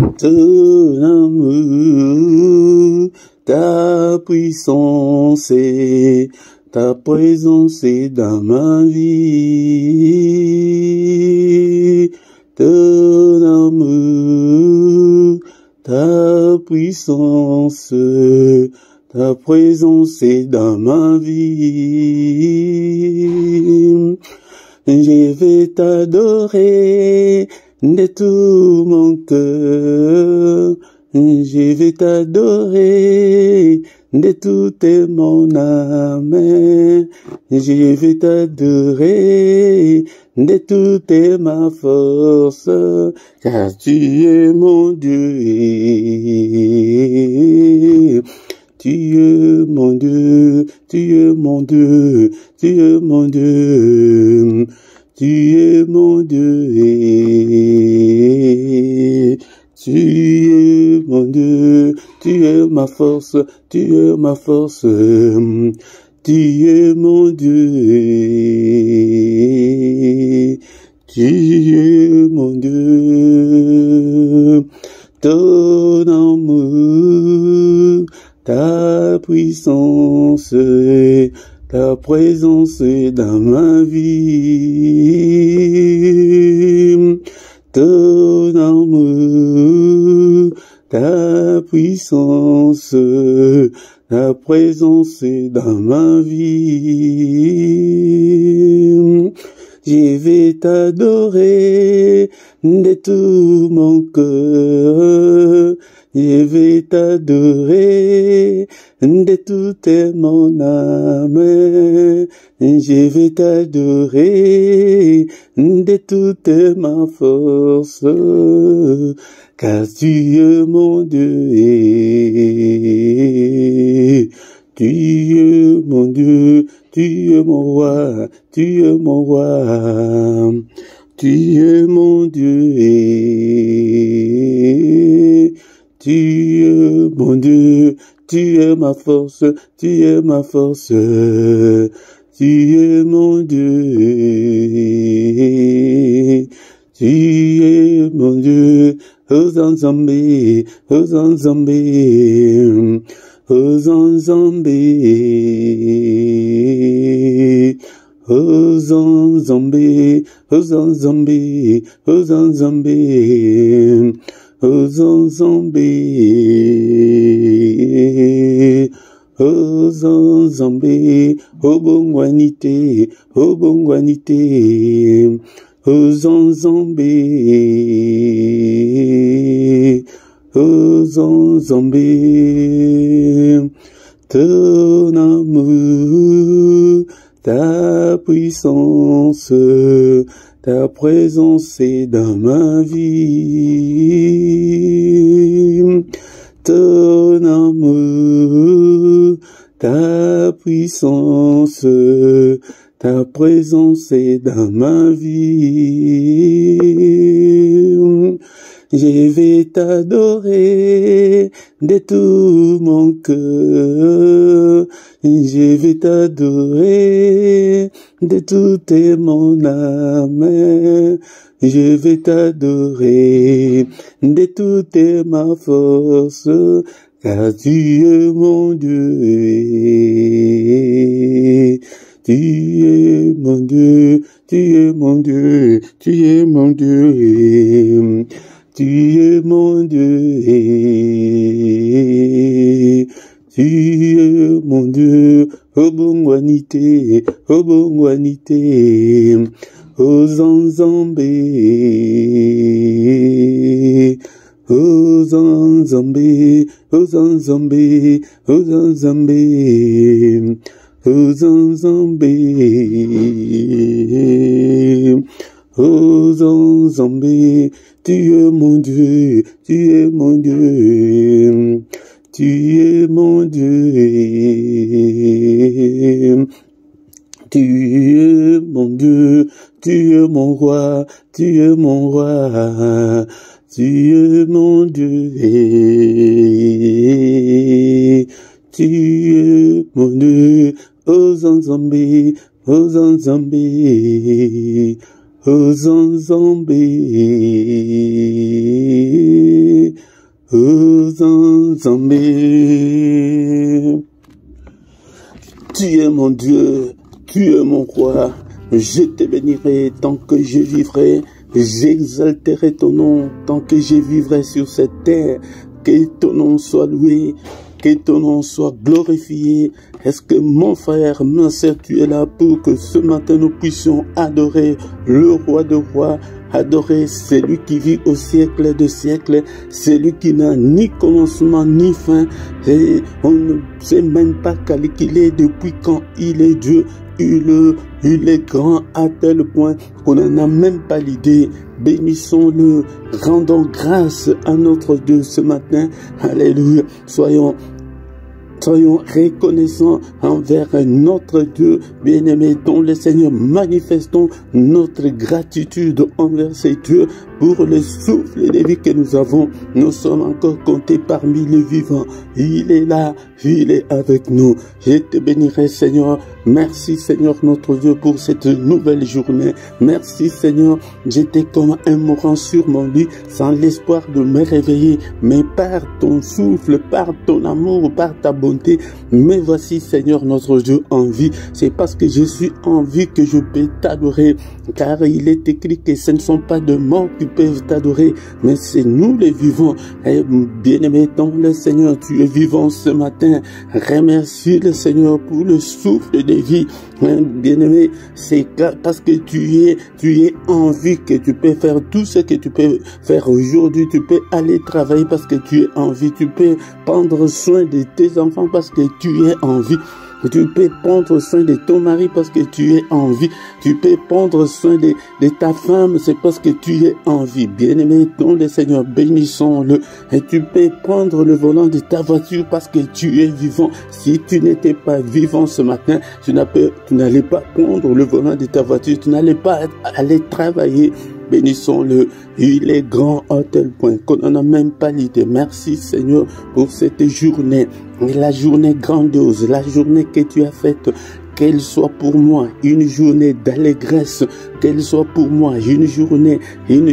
Ton amour, ta puissance, ta présence est dans ma vie. Ton amour, ta puissance, ta présence est dans ma vie. Je vais t'adorer de tout mon cœur. Je vais t'adorer de toute mon âme. Je vais t'adorer de toute ma force, car tu es mon Dieu. Tu es mon Dieu, tu es mon Dieu, tu es mon Dieu, tu es mon Dieu. Tu es mon Dieu, tu es ma force, tu es ma force, tu es mon Dieu, tu es mon Dieu. Ton amour, ta puissance, ta présence dans ma vie. Ton amour, ta puissance, ta présence dans ma vie. Je vais t'adorer de tout mon cœur. Je vais t'adorer de toute mon âme. Je vais t'adorer de toute ma force, car tu es mon Dieu. Tu es mon Dieu, tu es mon roi, tu es mon roi. Tu es mon Dieu. Tu es mon Dieu, tu es ma force, tu es ma force, tu es mon Dieu, tu es mon Dieu. Hosanna Zambé, Hosanna Zambé, Hosanna Zambé, Hosanna Zambé, Hosanna Zambé, Hosanna Zambé. Hosanna Zambé, Hosanna Zambé, Obongwanité, Obongwanité, Hosanna Zambé, Hosanna Zambé. Ton amour, ta puissance, ta présence est dans ma vie. Ton amour, ta puissance, ta présence est dans ma vie. Je vais t'adorer de tout mon cœur. Je vais t'adorer de toute mon âme. Je vais t'adorer de toute ma force, car tu es mon Dieu. Tu es mon Dieu, tu es mon Dieu, tu es mon Dieu. Tu es mon Dieu. Tu es mon Dieu. Obongwanité, Obongwanité. Hosanna Zambé, Hosanna Zambé, Hosanna Zambé, Hosanna Zambé, Hosanna Zambé, Hosanna Zambé. Tu es mon Dieu, tu es mon Dieu, tu es mon Dieu. Tu es mon Dieu, tu es mon roi, tu es mon roi, tu es mon Dieu. Tu es mon Dieu, Hosanna Zambé, Hosanna Zambé, Hosanna Zambé, Zambé. Tu es mon Dieu, tu es mon roi. Je te bénirai tant que je vivrai. J'exalterai ton nom tant que je vivrai sur cette terre. Que ton nom soit loué, que ton nom soit glorifié. Est-ce que mon frère, ma sœur, tu es là pour que ce matin nous puissions adorer le roi de rois, adorer celui qui vit au siècle de siècles, celui qui n'a ni commencement ni fin, et on ne sait même pas calculer depuis quand il est Dieu. Il est grand à tel point qu'on n'en a même pas l'idée. Bénissons-le, rendons grâce à notre Dieu ce matin. Alléluia. Soyons reconnaissants envers notre Dieu bien-aimé, dont le Seigneur. Manifestons notre gratitude envers ces dieux pour le souffle de vie que nous avons. Nous sommes encore comptés parmi les vivants. Il est là, il est avec nous. Je te bénirai, Seigneur. Merci, Seigneur, notre Dieu, pour cette nouvelle journée. Merci, Seigneur. J'étais comme un mourant sur mon lit, sans l'espoir de me réveiller. Mais par ton souffle, par ton amour, par ta bonté, me voici, Seigneur, notre Dieu, en vie. C'est parce que je suis en vie que je peux t'adorer. Car il est écrit que ce ne sont pas de morts qui peuvent t'adorer, mais c'est nous les vivants. Et bien-aimé, dans le Seigneur, tu es vivant ce matin. Remercie le Seigneur pour le souffle de vie. Bien-aimé, c'est parce que tu es en vie que tu peux faire tout ce que tu peux faire aujourd'hui. Tu peux aller travailler parce que tu es en vie. Tu peux prendre soin de tes enfants parce que tu es en vie. Tu peux prendre soin de ton mari parce que tu es en vie. Tu peux prendre soin de ta femme, c'est parce que tu es en vie. Bien-aimé, dans le Seigneur, bénissons-le. Et tu peux prendre le volant de ta voiture parce que tu es vivant. Si tu n'étais pas vivant ce matin, tu n'allais pas prendre le volant de ta voiture. Tu n'allais pas aller travailler. Bénissons-le. Il est grand à tel point qu'on n'en a même pas l'idée. Merci, Seigneur, pour cette journée. La journée grandiose, la journée que tu as faite, qu'elle soit pour moi une journée d'allégresse, qu'elle soit pour moi une journée de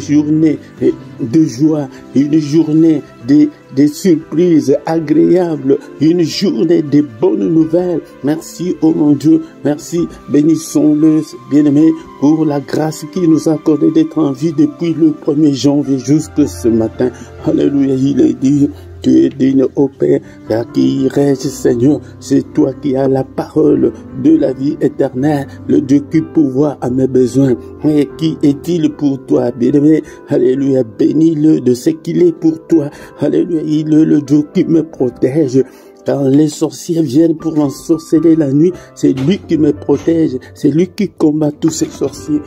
joie, une journée de surprises agréables, une journée de bonnes nouvelles. Merci, oh mon Dieu, merci. Bénissons-le, bien-aimé, pour la grâce qu'il nous a accordée d'être en vie depuis le 1er janvier jusque ce matin. Alléluia, il est dit. Tu es digne, ô Père, à qui reste, Seigneur. C'est toi qui as la parole de la vie éternelle, le Dieu qui pourvoit à mes besoins. Et qui est-il pour toi, bien-aimé? Alléluia, bénis-le de ce qu'il est pour toi. Alléluia, il est le Dieu qui me protège. Quand les sorciers viennent pour ensorceler la nuit, c'est lui qui me protège. C'est lui qui combat tous ces sorciers.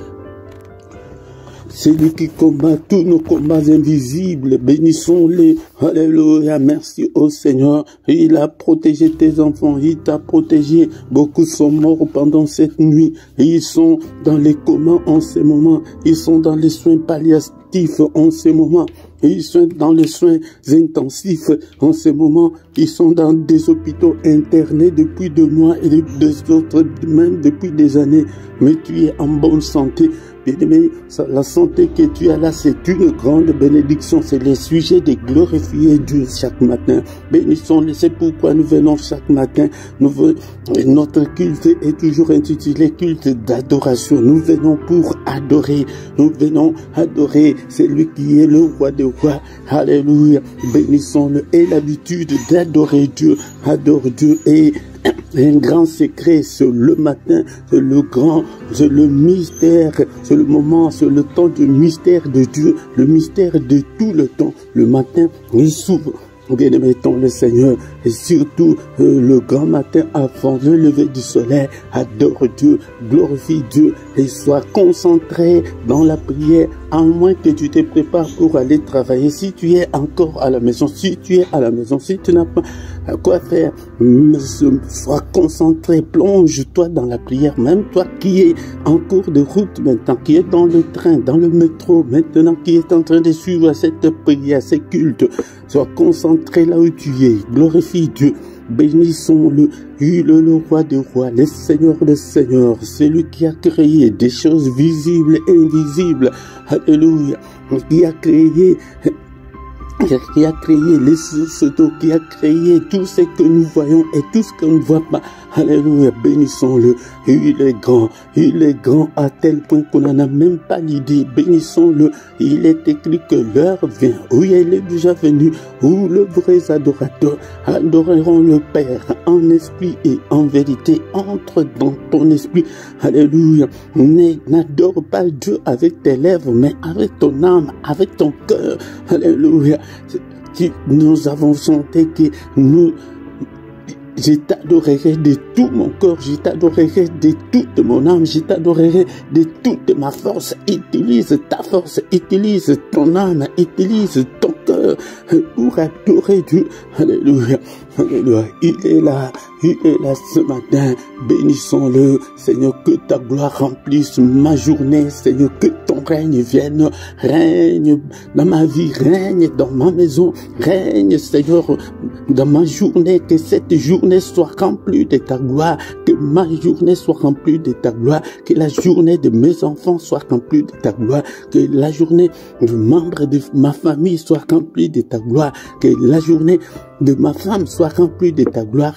C'est lui qui combat tous nos combats invisibles. Bénissons-les. Alléluia. Merci au Seigneur. Il a protégé tes enfants. Il t'a protégé. Beaucoup sont morts pendant cette nuit. Ils sont dans les comas en ce moment. Ils sont dans les soins palliatifs en ce moment. Ils sont dans les soins intensifs en ce moment. Ils sont dans des hôpitaux internés depuis 2 mois et des autres même depuis des années. Mais tu es en bonne santé. Bien-aimé, la santé que tu as là, c'est une grande bénédiction. C'est le sujet de glorifier Dieu chaque matin. Bénissons-le, c'est pourquoi nous venons chaque matin. Notre culte est toujours intitulé culte d'adoration. Nous venons pour adorer. Nous venons adorer celui qui est le roi des rois. Alléluia. Bénissons-le. Et l'habitude d'adorer Dieu. Adore Dieu. Et un grand secret, c'est le matin, c'est le mystère, c'est le moment, c'est le temps du mystère de Dieu, le mystère de tout le temps. Le matin, il s'ouvre. Bien-aimé, le Seigneur, et surtout le grand matin avant le lever du soleil, adore Dieu, glorifie Dieu et sois concentré dans la prière, à moins que tu te prépares pour aller travailler. Si tu es encore à la maison, si tu n'as pas à quoi faire, sois concentré, plonge-toi dans la prière, même toi qui es en cours de route maintenant, qui est dans le train, dans le métro maintenant, qui est en train de suivre cette prière, ces cultes, sois concentré là où tu es, glorifie Dieu, bénissons-le, il est le roi des rois, le Seigneur des seigneurs, celui qui a créé des choses visibles et invisibles, alléluia, qui a créé qui a créé les sources d'eau, qui a créé tout ce que nous voyons et tout ce qu'on ne voit pas. Alléluia, bénissons-le. Il est grand à tel point qu'on n'en a même pas l'idée. Bénissons-le. Il est écrit que l'heure vient, oui, elle est déjà venue, où le vrai adorateur adoreront le Père en esprit et en vérité. Entre dans ton esprit. Alléluia. N'adore pas Dieu avec tes lèvres, mais avec ton âme, avec ton cœur. Alléluia. Nous avons chanté que je t'adorerai de tout mon corps, je t'adorerai de toute mon âme, je t'adorerai de toute ma force. Utilise ta force, utilise ton âme, utilise ton cœur pour adorer Dieu. Alléluia. Alléluia. Il est là ce matin. Bénissons-le, Seigneur, que ta gloire remplisse ma journée, Seigneur, que ton règne vienne, règne dans ma vie, règne dans ma maison, règne, Seigneur, dans ma journée, que cette journée soit remplie de ta gloire, que ma journée soit remplie de ta gloire, que la journée de mes enfants soit remplie de ta gloire, que la journée de membres de ma famille soit remplie de ta gloire, que la journée de ma femme soit remplie de ta gloire,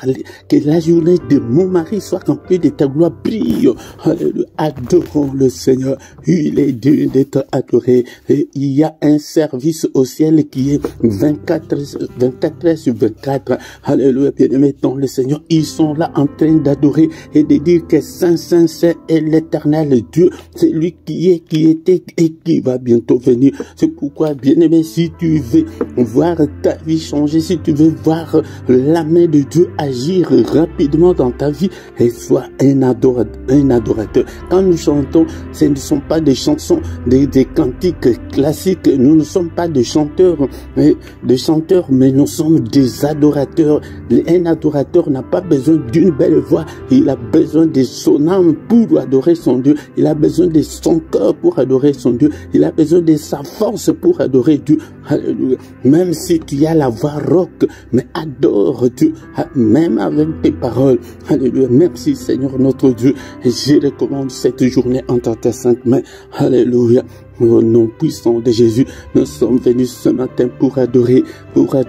que la journée de mon mari soit remplie de ta gloire. Brille, alléluia, adorons le Seigneur, il est digne d'être adoré. Et il y a un service au ciel qui est 24 heures sur 24, alléluia, bien-aimés dans le Seigneur, ils sont là en train d'adorer et de dire que Saint, Saint, Saint est l'éternel Dieu, c'est lui qui est, qui était et qui va bientôt venir. C'est pourquoi, bien-aimé, si tu veux voir ta vie changer, si tu veux voir la main de Dieu agir rapidement dans ta vie, et sois un adorateur. Quand nous chantons, ce ne sont pas des chansons, des cantiques classiques. Nous ne sommes pas des chanteurs, mais nous sommes des adorateurs. Un adorateur n'a pas besoin d'une belle voix, il a besoin de son âme pour adorer son Dieu, il a besoin de son cœur pour adorer son Dieu, il a besoin de sa force pour adorer Dieu. Alléluia. Même si tu as la voix rauque, mais adore Dieu, même avec tes paroles. Alléluia. Merci Seigneur notre Dieu. Et je recommande cette journée entre tes saintes mains. Alléluia. Au nom puissant de Jésus, nous sommes venus ce matin pour adorer le roi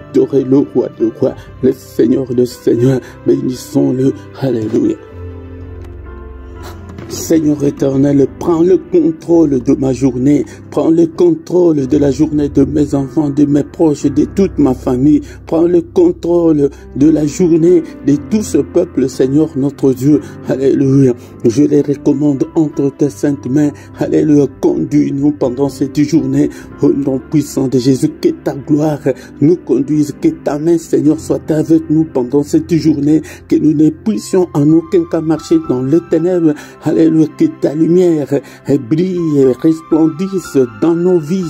de rois, le Seigneur de seigneurs. Bénissons-le. Alléluia. Seigneur éternel, prends le contrôle de ma journée, prends le contrôle de la journée de mes enfants, de mes proches, de toute ma famille, prends le contrôle de la journée de tout ce peuple, Seigneur notre Dieu. Alléluia. Je les recommande entre tes saintes mains. Alléluia. Conduis-nous pendant cette journée au nom puissant de Jésus. Que ta gloire nous conduise, que ta main, Seigneur, soit avec nous pendant cette journée, que nous ne puissions en aucun cas marcher dans les ténèbres. Alléluia, que ta lumière brille et resplendisse dans nos vies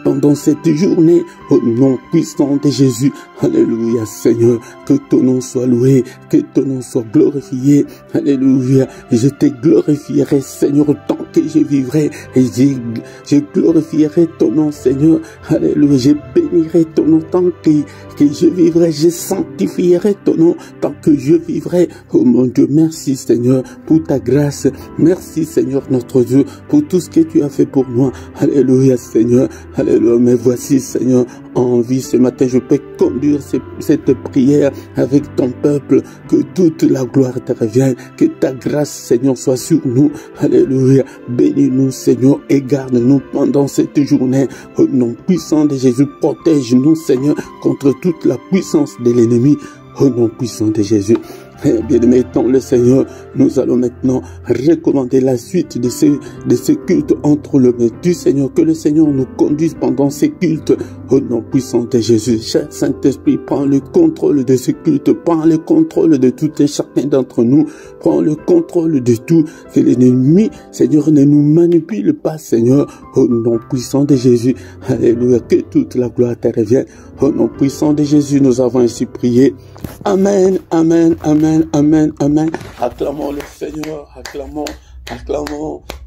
pendant cette journée, au nom puissant de Jésus. Alléluia, Seigneur, que ton nom soit loué, que ton nom soit glorifié. Alléluia, je te glorifierai, Seigneur, tant que je vivrai, et je glorifierai ton nom, Seigneur. Alléluia, je bénirai ton nom tant que je vivrai, je sanctifierai ton nom tant que je vivrai. Oh mon Dieu, merci Seigneur pour ta grâce, merci Seigneur notre Dieu pour tout ce que tu as fait pour moi. Alléluia, Seigneur. Alléluia, mais voici Seigneur en vie ce matin, je peux conduire cette prière avec ton peuple, que toute la gloire te revienne, que ta grâce Seigneur soit sur nous. Alléluia, bénis-nous Seigneur et garde-nous pendant cette journée au nom puissant de Jésus. Protège-nous Seigneur contre toute la puissance de l'ennemi au nom puissant de Jésus. Bien-aimés dans le Seigneur, nous allons maintenant recommander la suite de ce culte entre les mains du Seigneur. Que le Seigneur nous conduise pendant ces cultes au nom puissant de Jésus. Cher Saint-Esprit, prends le contrôle de ce culte, prends le contrôle de tout et chacun d'entre nous, prends le contrôle de tout. Que l'ennemi, Seigneur, ne nous manipule pas, Seigneur, au nom puissant de Jésus. Alléluia, que toute la gloire te revienne. Au nom puissant de Jésus, nous avons ainsi prié. Amen, amen, amen, amen, amen. Acclamons le Seigneur, acclamons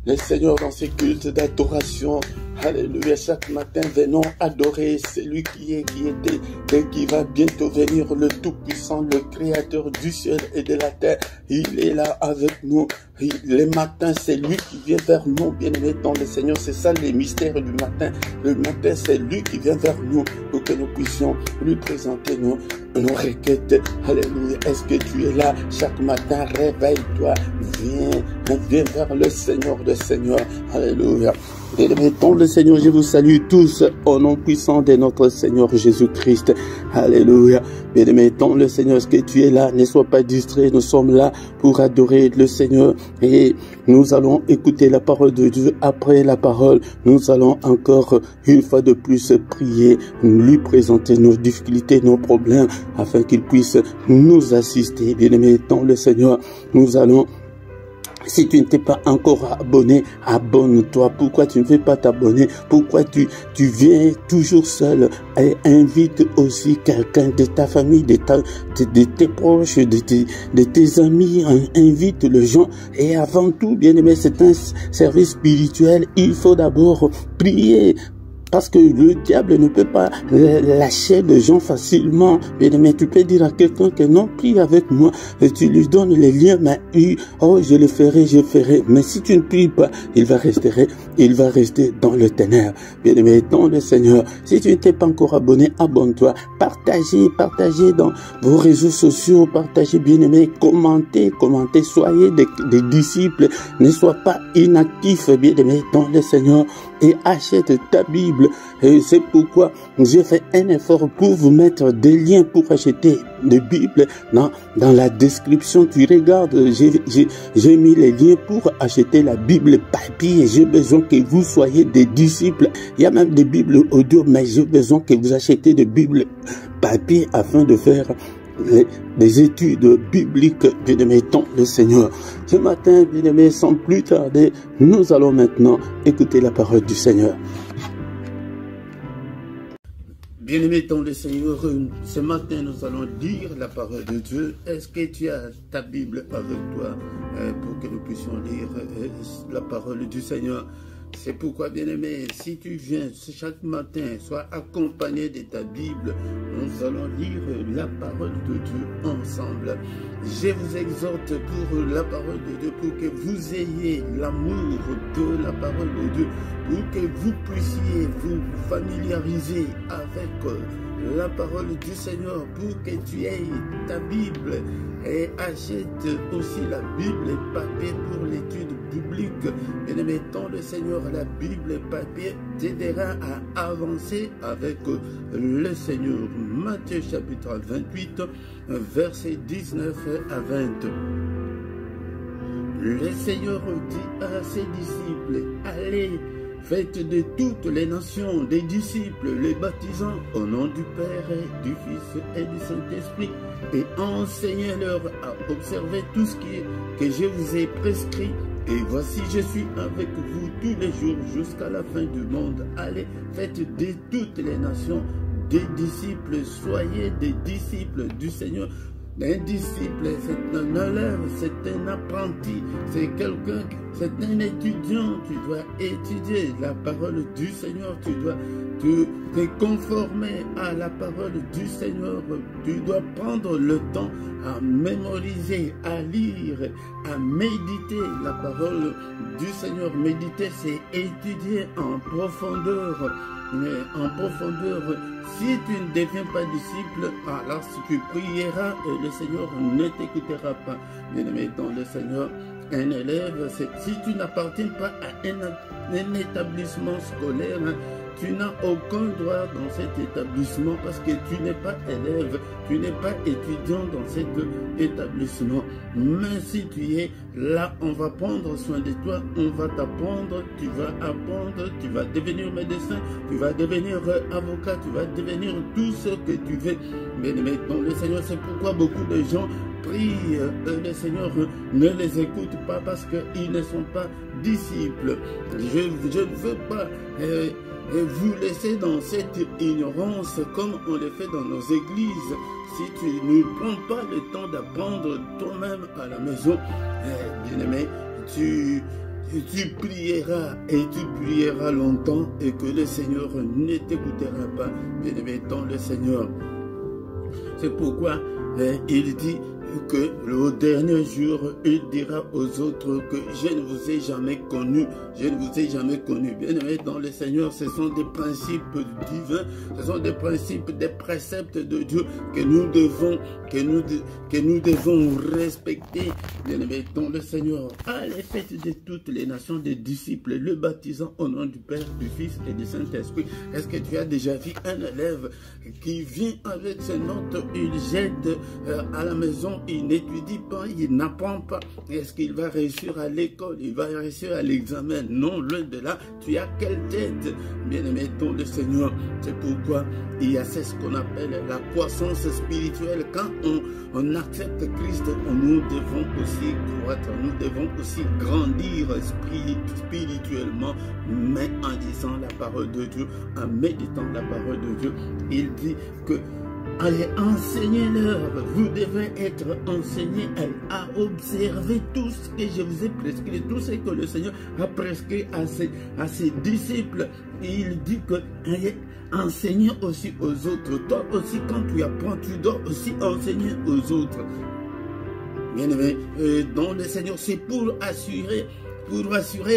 le Seigneur dans ces cultes d'adoration. Alléluia, chaque matin venons adorer celui qui est, qui était et qui va bientôt venir, le Tout-Puissant, le Créateur du ciel et de la terre. Il est là avec nous. Les matins, c'est lui qui vient vers nous, bien-aimés dans le Seigneur. C'est ça les mystères du matin. Le matin, c'est lui qui vient vers nous pour que nous puissions lui présenter nos requêtes. Alléluia. Est-ce que tu es là chaque matin? Réveille-toi. Viens vers le Seigneur des Seigneurs. Alléluia. Bien-aimés dans le Seigneur, je vous salue tous au nom puissant de notre Seigneur Jésus-Christ. Alléluia. Bien-aimés dans le Seigneur, est-ce que tu es là? Ne sois pas distrait. Nous sommes là pour adorer le Seigneur et nous allons écouter la parole de Dieu. Après la parole, nous allons encore une fois de plus prier, lui présenter nos difficultés, nos problèmes, afin qu'il puisse nous assister. Bien-aimés dans le Seigneur, nous allons... Si tu ne t'es pas encore abonné, abonne-toi. Pourquoi tu ne veux pas t'abonner? Pourquoi tu viens toujours seul? Et invite aussi quelqu'un de ta famille, de tes proches, de tes amis. Invite les gens. Et avant tout, bien aimé, c'est un service spirituel. Il faut d'abord prier. Parce que le diable ne peut pas lâcher les gens facilement. Mais tu peux dire à quelqu'un que non, prie avec moi. Et tu lui donnes les liens. Mais oh, je le ferai, je ferai. Mais si tu ne pries pas, il va rester dans le ténèbres. Bien aimé, dans le Seigneur. Si tu ne t'es pas encore abonné, abonne-toi. Partagez dans vos réseaux sociaux. Partagez, bien aimé. Commentez. Soyez des disciples. Ne sois pas inactifs, bien aimé, dans le Seigneur. Et achète ta Bible. Et c'est pourquoi j'ai fait un effort pour vous mettre des liens pour acheter des Bibles. Dans la description, tu regardes, j'ai mis les liens pour acheter la Bible papier. J'ai besoin que vous soyez des disciples. Il y a même des Bibles audio, mais j'ai besoin que vous achetiez des Bibles papier afin de faire des études bibliques, bien-aimés, dans le Seigneur. Ce matin, bien-aimés, sans plus tarder, nous allons maintenant écouter la parole du Seigneur. Bien-aimés dans le Seigneur, ce matin, nous allons lire la parole de Dieu. Est-ce que tu as ta Bible avec toi pour que nous puissions lire la parole du Seigneur? C'est pourquoi, bien-aimé, si tu viens chaque matin, sois accompagné de ta Bible. Nous allons lire la parole de Dieu ensemble. Je vous exhorte pour la parole de Dieu, pour que vous ayez l'amour de la parole de Dieu, pour que vous puissiez vous familiariser avec la parole du Seigneur, pour que tu aies ta Bible et achète aussi la Bible papier pour l'étude biblique. Bien-aimé dans le Seigneur, la Bible papier t'aidera à avancer avec le Seigneur. Matthieu chapitre 28, versets 19 à 20. Le Seigneur dit à ses disciples, allez, faites de toutes les nations des disciples, les baptisant au nom du Père, et du Fils et du Saint-Esprit, et enseignez-leur à observer tout ce que je vous ai prescrit. Et voici, je suis avec vous tous les jours jusqu'à la fin du monde. Allez, faites de toutes les nations des disciples, soyez des disciples du Seigneur. Un disciple, c'est un élève, c'est un apprenti, c'est quelqu'un, c'est un étudiant. Tu dois étudier la parole du Seigneur, tu dois te conformer à la parole du Seigneur. Tu dois prendre le temps à mémoriser, à lire, à méditer la parole du Seigneur. Méditer, c'est étudier en profondeur. En profondeur. Si tu ne deviens pas disciple, alors si tu prieras, le Seigneur ne t'écoutera pas. Bien-aimé dans le Seigneur, un élève, si tu n'appartiens pas à un établissement scolaire, tu n'as aucun droit dans cet établissement parce que tu n'es pas élève, tu n'es pas étudiant dans cet établissement. Mais si tu es là, on va prendre soin de toi, on va t'apprendre, tu vas apprendre, tu vas devenir médecin, tu vas devenir avocat, tu vas devenir tout ce que tu veux. Mais dans le Seigneur, c'est pourquoi beaucoup de gens prient, le Seigneur ne les écoute pas parce qu'ils ne sont pas disciples. Je ne veux pas vous laisser dans cette ignorance comme on le fait dans nos églises. Si tu ne prends pas le temps d'apprendre toi-même à la maison, bien-aimé, tu prieras et tu prieras longtemps et que le Seigneur ne t'écoutera pas, bien-aimé dans le Seigneur. C'est pourquoi il dit, que le dernier jour, il dira aux autres que je ne vous ai jamais connu, je ne vous ai jamais connu. Bien-aimés dans le Seigneur, ce sont des principes divins, ce sont des principes, des préceptes de Dieu que nous devons respecter. Bien-aimés dans le Seigneur, allez, faites de toutes les nations des disciples, le baptisant au nom du Père, du Fils et du Saint-Esprit. Est-ce que tu as déjà vu un élève qui vient avec ses notes, il jette à la maison, il n'étudie pas, il n'apprend pas? Est-ce qu'il va réussir à l'école? Il va réussir à l'examen? Non, loin de là. Tu as quelle tête? Bien-aimé dans le Seigneur, c'est pourquoi il y a ce qu'on appelle la croissance spirituelle. Quand on accepte Christ, nous devons aussi croître, nous devons aussi grandir spirituellement, mais en disant la parole de Dieu, en méditant la parole de Dieu. Il dit que allez, enseignez-leur, vous devez être enseignés à observer tout ce que je vous ai prescrit, tout ce que le Seigneur a prescrit à ses disciples. Et il dit que allez, enseignez aussi aux autres. Toi aussi, quand tu apprends, tu dois aussi enseigner aux autres. Bien-aimé, dans le Seigneur, c'est pour assurer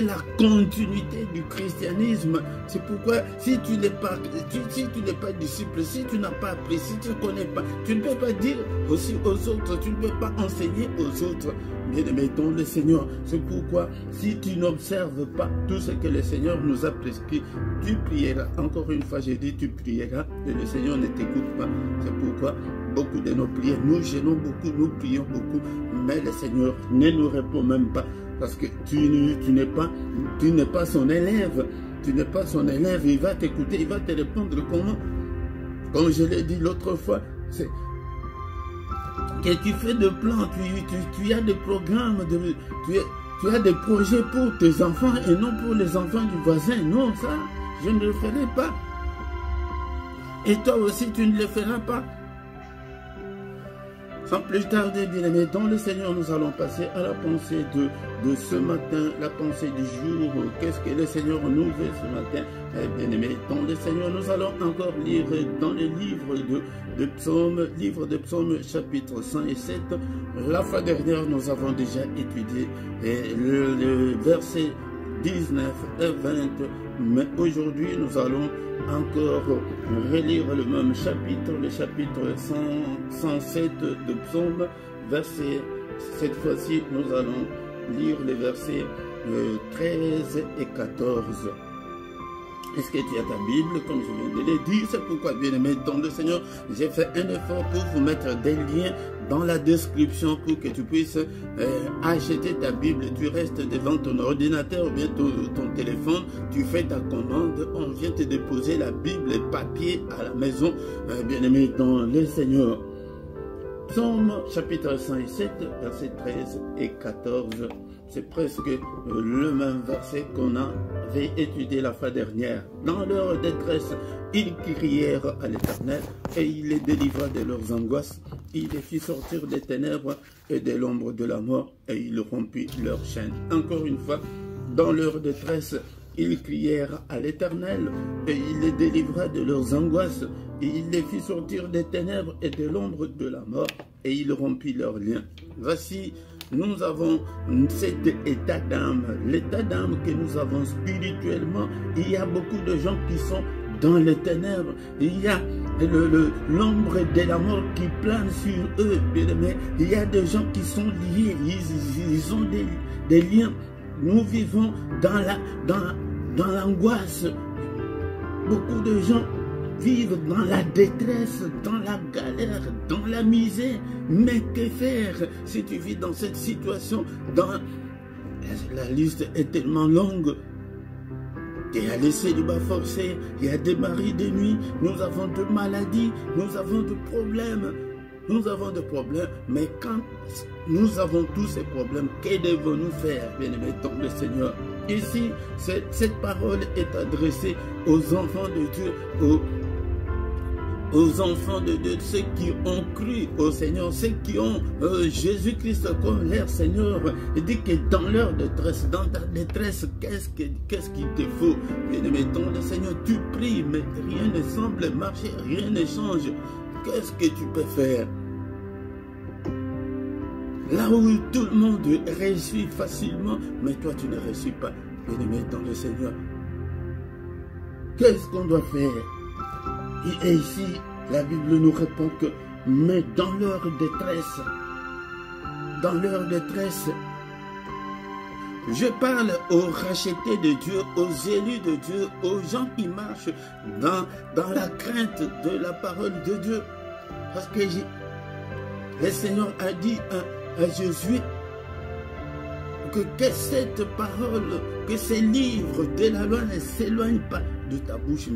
la continuité du christianisme. C'est pourquoi si tu n'es pas disciple, si tu n'as pas appris, si tu ne connais pas, tu ne peux pas dire aussi aux autres, tu ne peux pas enseigner aux autres. Bien-aimé dans le Seigneur, c'est pourquoi si tu n'observes pas tout ce que le Seigneur nous a prescrit, tu prieras. Encore une fois, j'ai dit, tu prieras et le Seigneur ne t'écoute pas. C'est pourquoi beaucoup de nos prières, nous gênons beaucoup, nous prions beaucoup, mais le Seigneur ne nous répond même pas. Parce que tu n'es pas son élève. Tu n'es pas son élève. Il va t'écouter, il va te répondre comment? Comme je l'ai dit l'autre fois, c'est que tu fais des plans, tu as des programmes, tu as des projets pour tes enfants et non pour les enfants du voisin. Non, ça, je ne le ferai pas. Et toi aussi, tu ne le feras pas. Sans plus tarder, bien-aimés, dans le Seigneur, nous allons passer à la pensée de ce matin, la pensée du jour. Qu'est-ce que le Seigneur nous veut ce matin? Bien-aimés, dans le Seigneur, nous allons encore lire dans le livre de Psaumes, chapitre 107. La fois dernière, nous avons déjà étudié le verset 19 et 20. Mais aujourd'hui, nous allons encore relire le même chapitre, le chapitre 107 de Psaume, verset. Cette fois-ci, nous allons lire les versets 13 et 14. Est-ce que tu as ta Bible, comme je viens de le dire? C'est pourquoi, bien-aimé dans le Seigneur, j'ai fait un effort pour vous mettre des liens dans la description pour que tu puisses acheter ta Bible. Tu restes devant ton ordinateur ou bien ton téléphone, tu fais ta commande, on vient te déposer la Bible papier à la maison, bien-aimé dans le Seigneur. Psaume chapitre 107, versets 13 et 14. C'est presque le même verset qu'on avait étudié la fois dernière. Dans leur détresse, ils crièrent à l'Éternel et il les délivra de leurs angoisses. Il les fit sortir des ténèbres et de l'ombre de la mort et il rompit leurs chaînes. Encore une fois, dans leur détresse, ils crièrent à l'Éternel et il les délivra de leurs angoisses. Et il les fit sortir des ténèbres et de l'ombre de la mort et il rompit leurs liens. Voici, nous avons cet état d'âme, l'état d'âme que nous avons spirituellement. Il y a beaucoup de gens qui sont dans les ténèbres. Il y a l'ombre de la mort qui plane sur eux, bien-aimés. Il y a des gens qui sont liés, ils ont des liens. Nous vivons dans l'angoisse. Beaucoup de gens vivent dans la détresse, dans la galère, dans la misère. Mais que faire si tu vis dans cette situation? La liste est tellement longue. Il y a les célibats forcés, il y a des maris de nuit, nous avons de maladies, nous avons de problèmes. Nous avons des problèmes, mais quand nous avons tous ces problèmes, que devons-nous faire, bien-aimés dans le Seigneur? Ici, cette parole est adressée aux enfants de Dieu, aux enfants de Dieu, ceux qui ont cru au Seigneur, ceux qui ont Jésus-Christ comme leur Seigneur. Il dit que dans leur détresse, dans ta détresse, qu'est-ce qu'il te faut? Bien-aimé dans le Seigneur, tu pries, mais rien ne semble marcher, rien ne change. Qu'est-ce que tu peux faire? Là où tout le monde réussit facilement, mais toi tu ne réussis pas. Bien-aimé dans le Seigneur, qu'est-ce qu'on doit faire? Et ici, la Bible nous répond que, mais dans leur détresse, je parle aux rachetés de Dieu, aux élus de Dieu, aux gens qui marchent dans la crainte de la parole de Dieu. Parce que le Seigneur a dit à Josué que cette parole, que ces livres de la loi ne s'éloignent pas de ta bouche.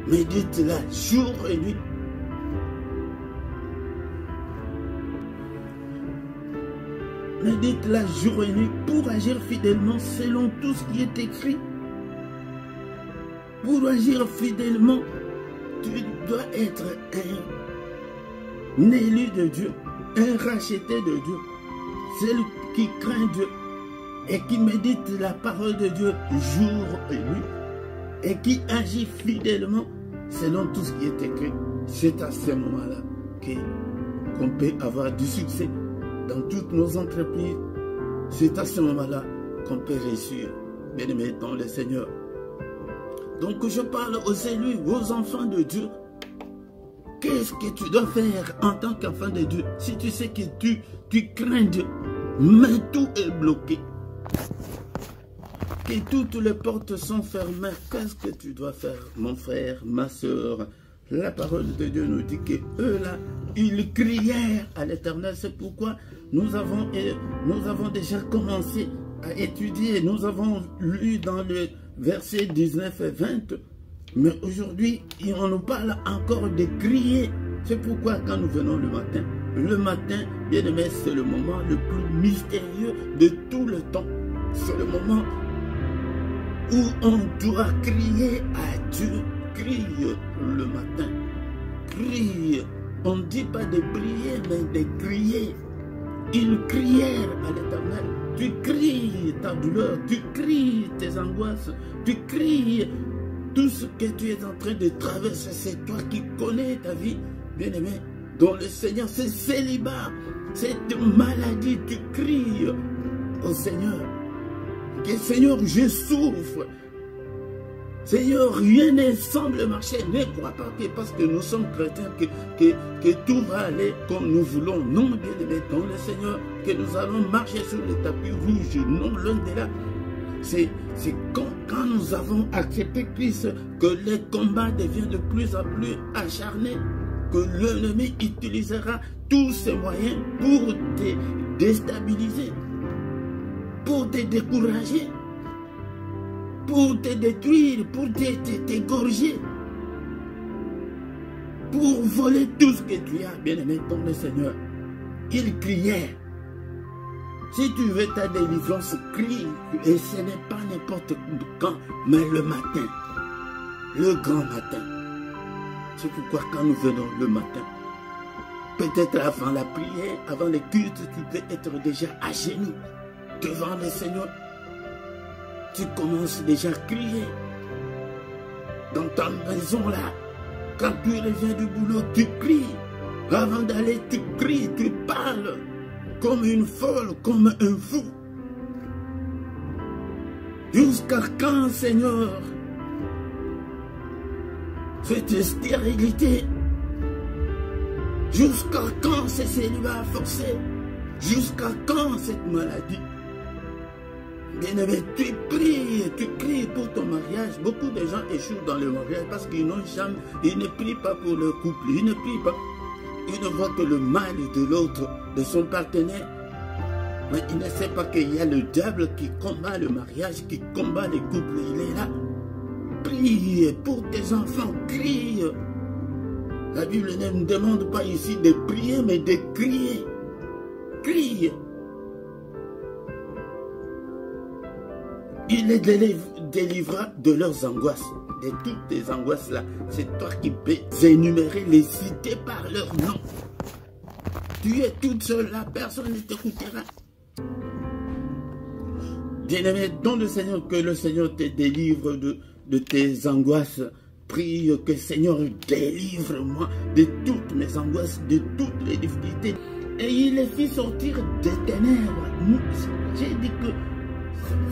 Médite-la jour et nuit. Médite-la jour et nuit pour agir fidèlement selon tout ce qui est écrit. Pour agir fidèlement, tu dois être un élu de Dieu, un racheté de Dieu, celui qui craint Dieu et qui médite la parole de Dieu jour et nuit et qui agit fidèlement selon tout ce qui est écrit. C'est à ce moment-là qu'on peut avoir du succès dans toutes nos entreprises. C'est à ce moment-là qu'on peut réussir, bien-aimés dans le Seigneur. Donc je parle aux élus, aux enfants de Dieu. Qu'est-ce que tu dois faire en tant qu'enfant de Dieu? Si tu sais que tu crains Dieu, mais tout est bloqué, que toutes les portes sont fermées, qu'est-ce que tu dois faire, mon frère, ma soeur? La parole de Dieu nous dit que eux là, ils crièrent à l'Éternel. C'est pourquoi nous avons déjà commencé à étudier. Nous avons lu dans le verset 19 et 20. Mais aujourd'hui, on nous parle encore de crier. C'est pourquoi quand nous venons le matin, bien aimé, c'est le moment le plus mystérieux de tout le temps. C'est le moment où on doit crier à Dieu. Crie le matin. Crie. On ne dit pas de prier, mais de crier. Ils crièrent à l'Éternel. Tu cries ta douleur, tu cries tes angoisses, tu cries tout ce que tu es en train de traverser. C'est toi qui connais ta vie, bien-aimé. Dans le Seigneur, c'est célibat, cette maladie, tu cries au Seigneur. Que Seigneur, je souffre. Seigneur, rien ne semble marcher. Ne crois pas que parce que nous sommes chrétiens que tout va aller comme nous voulons. Non, bien-aimé, dans le Seigneur, que nous allons marcher sur le tapis rouge. Non, loin de là. C'est quand nous avons accepté Christ que le combat devient de plus en plus acharné, que l'ennemi utilisera tous ses moyens pour te déstabiliser, pour te décourager, pour te détruire, pour t'égorger, pour voler tout ce que tu as, bien-aimé dans le Seigneur. Il criait. Si tu veux ta délivrance, crie. Et ce n'est pas n'importe quand, mais le matin. Le grand matin. C'est pourquoi quand nous venons le matin, peut-être avant la prière, avant le culte, tu peux être déjà à genoux devant le Seigneur. Tu commences déjà à crier. Dans ta maison là, quand tu reviens du boulot, tu cries. Avant d'aller, tu cries, tu parles. Comme une folle, comme un fou. Jusqu'à quand, Seigneur, cette stérilité? Jusqu'à quand ce célibat forcé? Jusqu'à quand cette maladie? Bien-aimé, tu cries pour ton mariage. Beaucoup de gens échouent dans le mariage parce qu'ils n'ont jamais, ils ne prient pas pour leur couple, ils ne prient pas. Ils ne voient que le mal de l'autre, de son partenaire. Mais il ne sait pas qu'il y a le diable qui combat le mariage, qui combat les couples. Il est là. Prie pour tes enfants, crie. La Bible ne nous demande pas ici de prier, mais de crier. Crie. Il les délivra de leurs angoisses. De toutes tes angoisses là, c'est toi qui peux énumérer, les citer par leur nom. Tu es toute seule là, personne ne t'écoutera. Bien-aimé, dans le Seigneur, que le Seigneur te délivre de tes angoisses, prie que Seigneur délivre-moi de toutes mes angoisses, de toutes les difficultés. Et il les fit sortir des ténèbres. J'ai dit que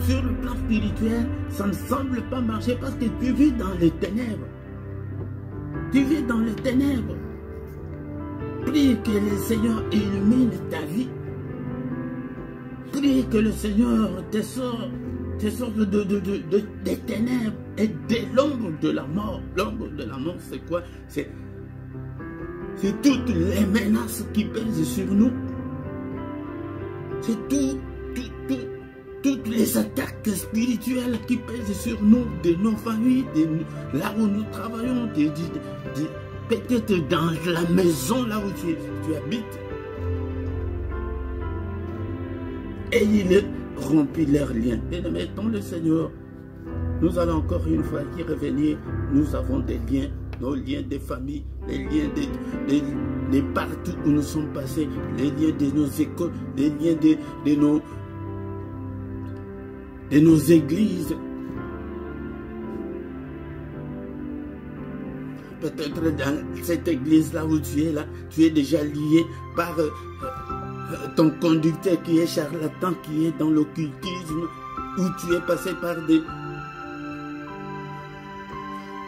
sur le plan spirituel, ça ne semble pas marcher parce que tu vis dans les ténèbres. Tu vis dans les ténèbres. Prie que le Seigneur illumine ta vie. Prie que le Seigneur te sorte des ténèbres et de l'ombre de la mort. L'ombre de la mort, c'est quoi? C'est toutes les menaces qui pèsent sur nous. C'est toutes les attaques spirituelles qui pèsent sur nous, de nos familles, là où nous travaillons, peut-être dans la maison là où tu habites. Et il rompit leurs liens. Bien-aimés dans le Seigneur, nous allons encore une fois y revenir. Nous avons des liens, nos liens des familles, les liens de partout où nous sommes passés, les liens de nos écoles, les liens de nos églises. Peut-être dans cette église-là où tu es là, tu es déjà lié par ton conducteur qui est charlatan, qui est dans l'occultisme, où tu es passé par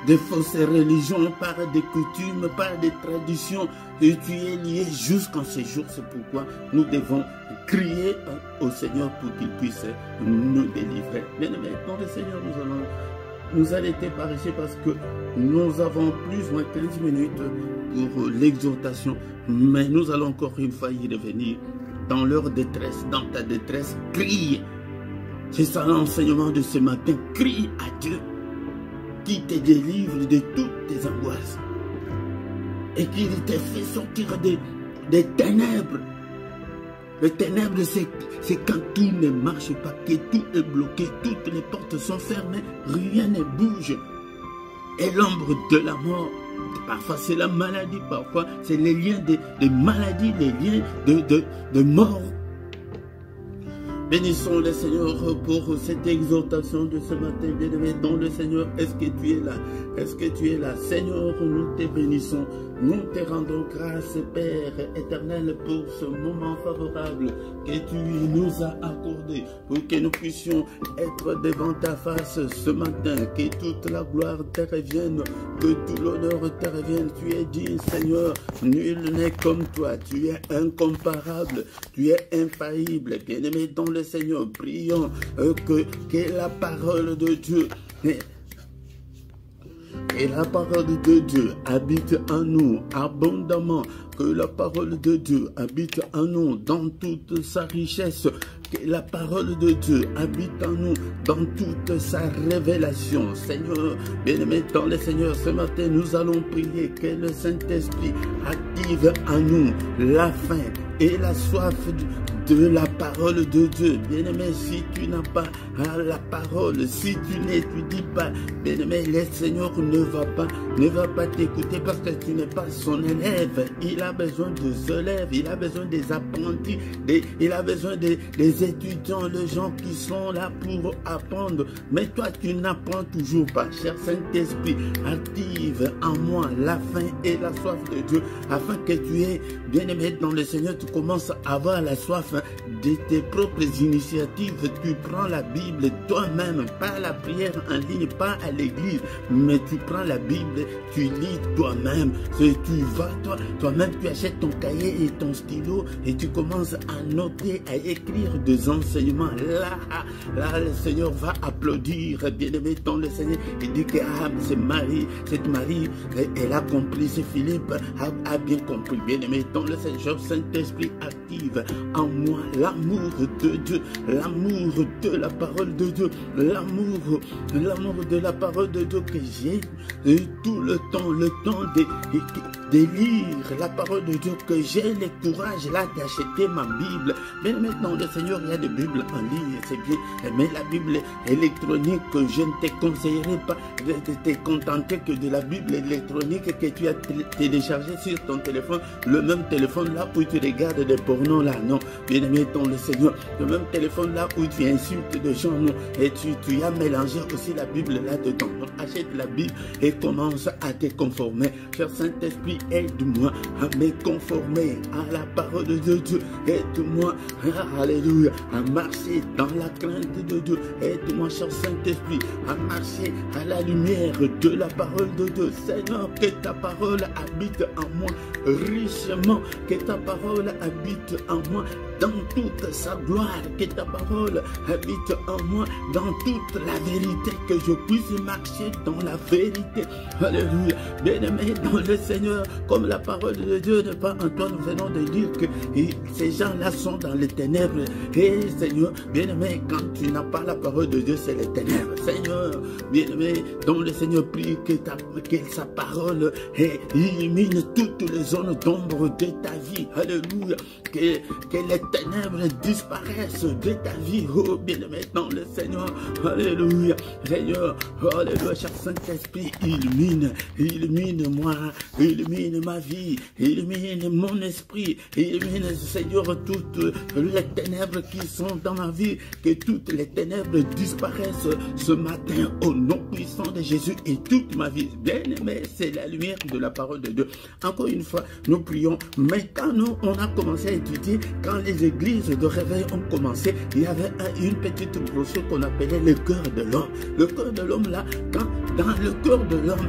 des fausses religions, par des coutumes, par des traditions, et tu es lié jusqu'en ce jour. C'est pourquoi nous devons crier au Seigneur pour qu'il puisse nous délivrer. Mais maintenant, le Seigneur, nous allons nous arrêter par ici parce que nous avons plus ou moins 15 minutes pour l'exhortation, mais nous allons encore une fois y revenir. Dans leur détresse, dans ta détresse, crie. C'est ça l'enseignement de ce matin. Crie à Dieu qui te délivre de toutes tes angoisses et qui te fait sortir des ténèbres. Les ténèbres, c'est quand tout ne marche pas, que tout est bloqué, toutes les portes sont fermées, rien ne bouge. Et l'ombre de la mort, parfois c'est la maladie, parfois c'est les liens de maladie, les liens de mort. Bénissons le Seigneur pour cette exhortation de ce matin, bien-aimé dans le Seigneur. Est-ce que tu es là? Est-ce que tu es là? Seigneur, nous te bénissons. Nous te rendons grâce, Père éternel, pour ce moment favorable que tu nous as accordé, pour que nous puissions être devant ta face ce matin, que toute la gloire te revienne, que tout l'honneur te revienne. Tu es digne, Seigneur, nul n'est comme toi, tu es incomparable, tu es infaillible. Bien-aimé dans le Seigneur, prions que la parole de Dieu... Et la parole de Dieu habite en nous abondamment. Que la parole de Dieu habite en nous dans toute sa richesse. Que la parole de Dieu habite en nous dans toute sa révélation. Seigneur, bien-aimé dans le Seigneur, ce matin nous allons prier que le Saint-Esprit active en nous la faim et la soif de la parole de Dieu. Bien-aimé, si tu n'as pas la parole, si tu n'étudies pas, bien-aimé, le Seigneur ne va pas t'écouter parce que tu n'es pas son élève. Il a besoin de élèves, il a besoin des apprentis, il a besoin des étudiants, les gens qui sont là pour apprendre. Mais toi, tu n'apprends toujours pas. Cher Saint-Esprit, active en moi la faim et la soif de Dieu, afin que tu aies, bien-aimé dans le Seigneur, tu commences à avoir la soif de tes propres initiatives. Tu prends la Bible toi-même, pas la prière en ligne, pas à l'église, mais tu prends la Bible, tu lis toi-même. Tu vas toi-même, tu achètes ton cahier et ton stylo et tu commences à noter, à écrire des enseignements. Là, le Seigneur va applaudir. Bien-aimé dans le Seigneur, il dit que cette Marie, elle a compris, c'est Philippe a bien compris. Bien-aimé dans le Seigneur, Saint-Esprit active en moi l'amour de Dieu, l'amour de la parole de Dieu, l'amour de la parole de Dieu que j'ai tout le temps de lire la parole de Dieu, que j'ai le courage là d'acheter ma Bible. Mais maintenant, le Seigneur, il y a des Bibles en ligne, c'est bien. Mais la Bible électronique, je ne te conseillerais pas de te contenter que de la Bible électronique que tu as téléchargée sur ton téléphone, le même téléphone là où tu regardes des pornos là, non. Bien aimé dans le Seigneur, le même téléphone là où tu insultes des gens, non. Et tu as mélangé aussi la Bible là-dedans. Donc achète la Bible et commence à te conformer. Cher Saint-Esprit, aide-moi à me conformer à la parole de Dieu. Aide-moi, alléluia, à marcher dans la crainte de Dieu. Aide-moi, cher Saint-Esprit, à marcher à la lumière de la parole de Dieu. Seigneur, que ta parole habite en moi richement, que ta parole habite en moi dans toute sa gloire, que ta parole habite en moi dans toute la vérité, que je puisse marcher dans la vérité. Alléluia. Bien-aimé dans le Seigneur, comme la parole de Dieu n'est pas en toi, nous venons de dire que ces gens-là sont dans les ténèbres. Et Seigneur, bien-aimé, quand tu n'as pas la parole de Dieu, c'est les ténèbres. Seigneur, bien-aimé, dans le Seigneur, prie que sa parole illumine toutes les zones d'ombre de ta vie. Alléluia. Que les ténèbres disparaissent de ta vie. Oh, bien-aimé, dans le Seigneur. Alléluia. Seigneur, alléluia, cher Saint-Esprit, illumine-moi, illumine ma vie, illumine mon esprit, illumine, Seigneur, toutes les ténèbres qui sont dans ma vie, que toutes les ténèbres disparaissent ce matin au nom puissant de Jésus et toute ma vie. Bien-aimé, c'est la lumière de la parole de Dieu. Encore une fois, nous prions, mais quand nous, on a commencé à étudier, quand les églises de réveil ont commencé, il y avait une petite brochure qu'on appelait le cœur de l'homme. Le cœur de l'homme là, quand dans le cœur de l'homme,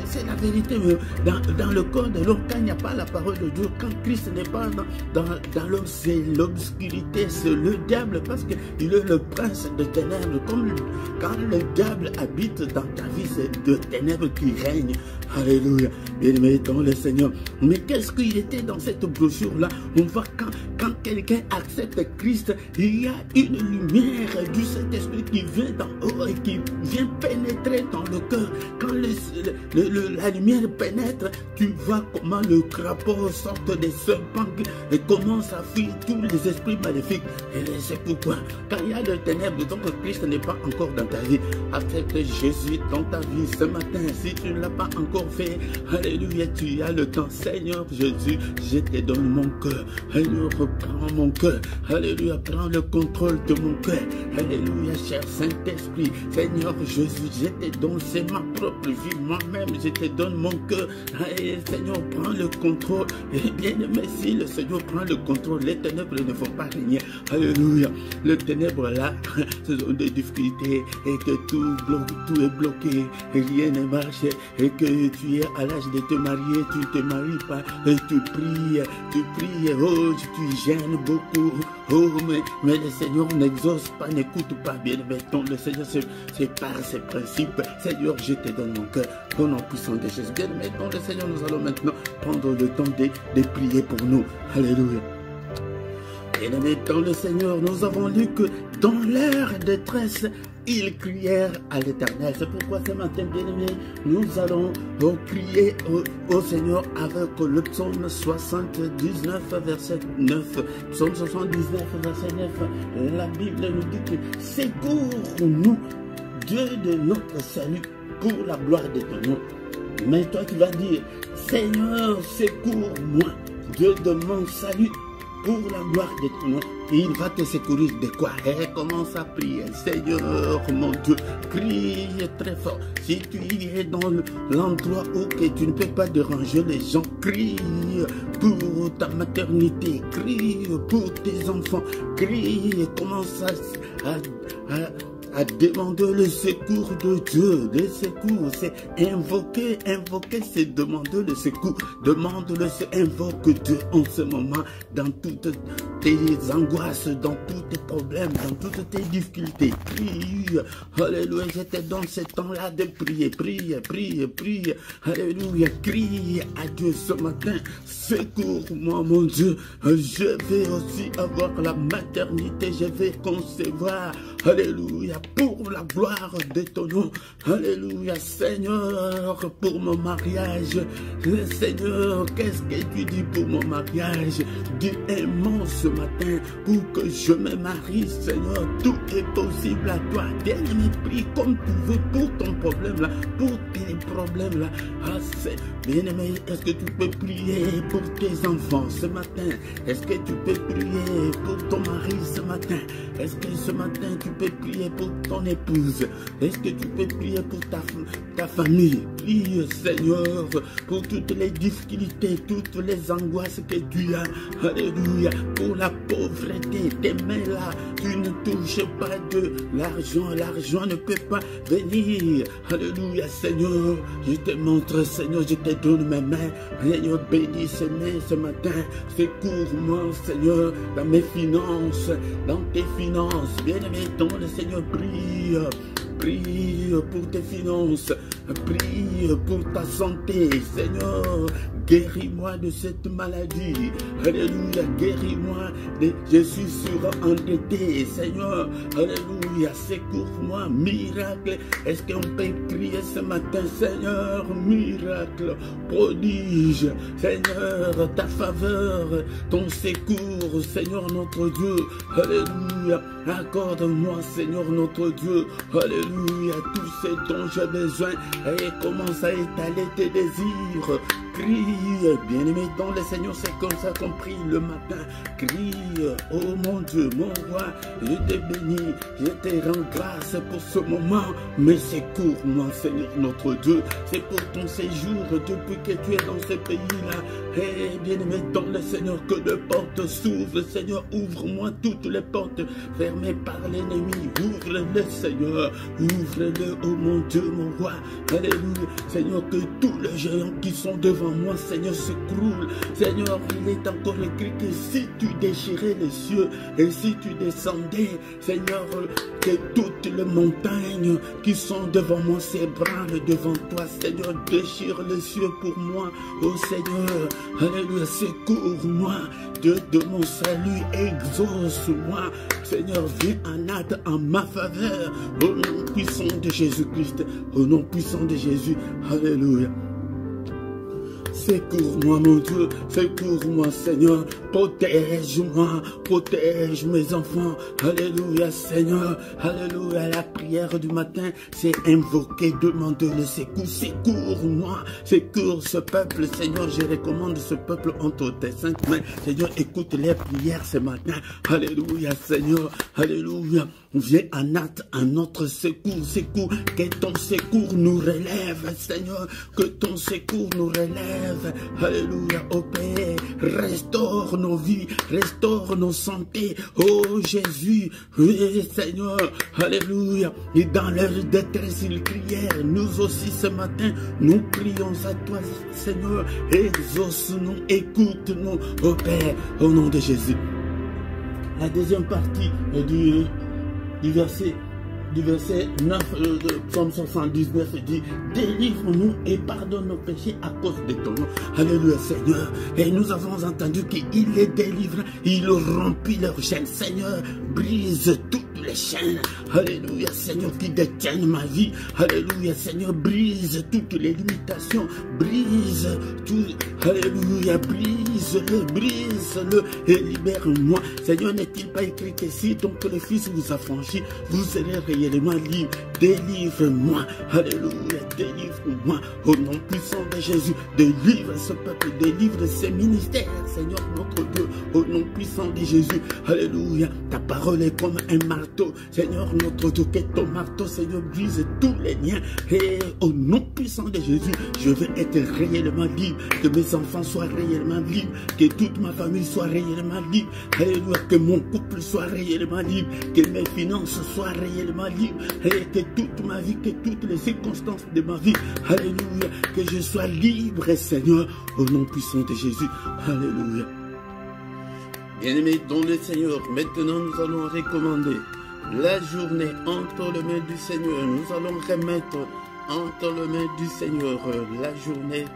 c'est la vérité, dans le cœur de l'homme, quand il n'y a pas la parole de Dieu, quand Christ n'est pas dans l'homme, c'est l'obscurité, c'est le diable, parce qu'il est le prince de ténèbres. Comme quand le diable habite dans ta vie, c'est de ténèbres qui règne. Alléluia. Bien-aimé dans le Seigneur. Mais qu'est-ce qu'il était dans cette brochure-là? On voit quand quelqu'un accepte Christ, il y a une lumière du Saint-Esprit qui vient d'en haut et qui vient pénétrer dans le cœur. Quand la lumière pénètre, tu vois comment le crapaud sort des serpents et commence à fuir tous les esprits maléfiques. Et c'est pourquoi, quand il y a de ténèbres, donc Christ n'est pas encore dans ta vie, accepte Jésus dans ta vie ce matin. Si tu ne l'as pas encore fait, alléluia, tu as le temps. Seigneur Jésus, je te donne mon cœur. Seigneur, prends mon cœur. Alléluia, prends le contrôle de mon cœur. Alléluia, cher Saint-Esprit. Seigneur Jésus, je te donne, c'est ma propre vie. Moi-même, je te donne mon cœur. Et Seigneur, prends le contrôle. Et bien aimé, si le Seigneur prend le contrôle, les ténèbres ne vont pas régner. Alléluia. Les ténèbres là, ce sont des difficultés et que tout est bloqué et rien ne marche et que tu es à l'âge de te marier, tu ne te maries pas et tu pries, oh, tu gênes beaucoup, oh, mais le Seigneur n'exauce pas, n'écoute pas, bien aimé, le Seigneur, c'est par ses principes. Seigneur, je te donne mon cœur, au nom puissant de Jésus. Bien aimé, le Seigneur, nous allons maintenant prendre le temps de prier pour nous. Alléluia. Bien-aimés dans le Seigneur, nous avons lu que dans leur détresse, ils crièrent à l'Éternel. C'est pourquoi ce matin, bien-aimés, nous allons crier au Seigneur avec le psaume 79, verset 9. Psaume 79, verset 9. La Bible nous dit que secours-nous, Dieu de notre salut, pour la gloire de ton nom. Mais toi, tu vas dire, Seigneur, secours-moi, Dieu de mon salut, pour la gloire de ton nom. Et il va te secourir de quoi? Et commence à prier. Seigneur, mon Dieu, crie très fort. Si tu es dans l'endroit où que tu ne peux pas déranger les gens, crie pour ta maternité, crie pour tes enfants, crie et commence à demander le secours de Dieu. Le secours, c'est invoquer, c'est demander le secours. Demande-le, invoque Dieu en ce moment dans toutes tes angoisses, dans tous tes problèmes, dans toutes tes difficultés. Prie, alléluia, je te donne ce temps-là de prier, prie, alléluia, crie à Dieu ce matin. Secours-moi, mon Dieu, je vais aussi avoir la maternité, je vais concevoir, Alléluia, pour la gloire de ton nom. Alléluia, Seigneur, pour mon mariage. Seigneur, qu'est-ce que tu dis pour mon mariage? Dis un mot ce matin pour que je me marie, Seigneur. Tout est possible à toi. Bien-aimé, prie comme tu veux pour ton problème là, pour tes problèmes là. Ah, bien-aimé, est-ce que tu peux prier pour tes enfants ce matin? Est-ce que tu peux prier pour ton mari ce matin? Est-ce que ce matin tu peux prier pour ton épouse? Est-ce que tu peux prier pour ta famille? Prie, Seigneur, pour toutes les difficultés, toutes les angoisses que tu as. Alléluia, pour la pauvreté, tes mains là, tu ne touches pas de l'argent, l'argent ne peut pas venir. Alléluia, Seigneur, je te montre, Seigneur, je te donne mes mains. Seigneur, bénis ces mains ce matin. Secours-moi, Seigneur, dans mes finances, dans tes finances. Bien-aimé, ton le Seigneur, prie. Prie pour tes finances, prie pour ta santé, Seigneur, guéris-moi de cette maladie, alléluia, guéris-moi, je suis surendetté, Seigneur, alléluia, secours-moi, miracle, est-ce qu'on peut prier ce matin, Seigneur, miracle, prodige, Seigneur, ta faveur, ton secours, Seigneur notre Dieu, alléluia, accorde-moi, Seigneur notre Dieu, alléluia, tout ce dont j'ai besoin, et commence à étaler tes désirs. Crie, bien-aimé dans le Seigneur, c'est comme ça qu'on prie le matin. Crie, oh mon Dieu, mon roi, je te bénis, je te rends grâce pour ce moment. Mais secours-moi, Seigneur notre Dieu, c'est pour ton séjour depuis que tu es dans ce pays-là. Et bien-aimé dans le Seigneur, que de portes s'ouvrent, Seigneur, ouvre-moi toutes les portes fermées par l'ennemi. Ouvre-le, Seigneur, ouvre-le, oh mon Dieu, mon roi. Alléluia, Seigneur, que tous les géants qui sont devant moi, Seigneur, s'écroule. Seigneur, il est encore écrit que si tu déchirais les cieux et si tu descendais, Seigneur, que toutes les montagnes qui sont devant moi s'ébranlent devant toi. Seigneur, déchire les cieux pour moi. Oh Seigneur, alléluia, secours-moi, Dieu de mon salut, exauce-moi. Seigneur, viens en aide en ma faveur. Au nom puissant de Jésus-Christ, au nom puissant de Jésus, alléluia. Secours-moi, mon Dieu, secours-moi, Seigneur, protège-moi, protège mes enfants, alléluia, Seigneur, alléluia, la prière du matin, c'est invoquer, demander le secours, secours-moi, secours ce peuple, Seigneur, je recommande ce peuple entre tes saintes mains, Seigneur, écoute les prières ce matin, alléluia, Seigneur, alléluia, viens en acte à notre secours, secours, que ton secours nous relève, Seigneur, que ton secours nous relève. Alléluia, ô Père, restaure nos vies, restaure nos santé, oh Jésus, oui Seigneur, alléluia, et dans leur détresse ils crièrent, nous aussi ce matin, nous prions à toi Seigneur, exauce-nous, écoute-nous, ô Père, au nom de Jésus. La deuxième partie du verset 9 de Psaume 79 dit, délivre-nous et pardonne nos péchés à cause de ton nom. Alléluia, Seigneur. Et nous avons entendu qu'il les délivre, il rompit leurs chaînes. Seigneur, brise toutes les chaînes. Alléluia, Seigneur, qui détiennent ma vie. Alléluia, Seigneur, brise toutes les limitations. Brise tout. Alléluia, brise-le, brise-le et libère-moi. Seigneur, n'est-il pas écrit que si donc le Fils vous affranchit, vous serez réellement libre. Délivre-moi. Alléluia, délivre-moi. Au nom puissant de Jésus, délivre ce peuple, délivre ces ministères, Seigneur notre Dieu. Au nom puissant de Jésus. Alléluia. Ta parole est comme un marteau. Seigneur notre Dieu, que ton marteau, Seigneur, brise tous les liens. Et au nom puissant de Jésus, je veux être réellement libre. Que mes enfants soient réellement libres. Que toute ma famille soit réellement libre. Alléluia. Que mon couple soit réellement libre. Que mes finances soient réellement libres. Et que toute ma vie, que toutes les circonstances de ma vie, alléluia, que je sois libre, Seigneur, au nom puissant de Jésus. Alléluia. Bien-aimés dans le Seigneur, maintenant nous allons recommander la journée entre les mains du Seigneur. Nous allons remettre entre les mains du Seigneur la journée,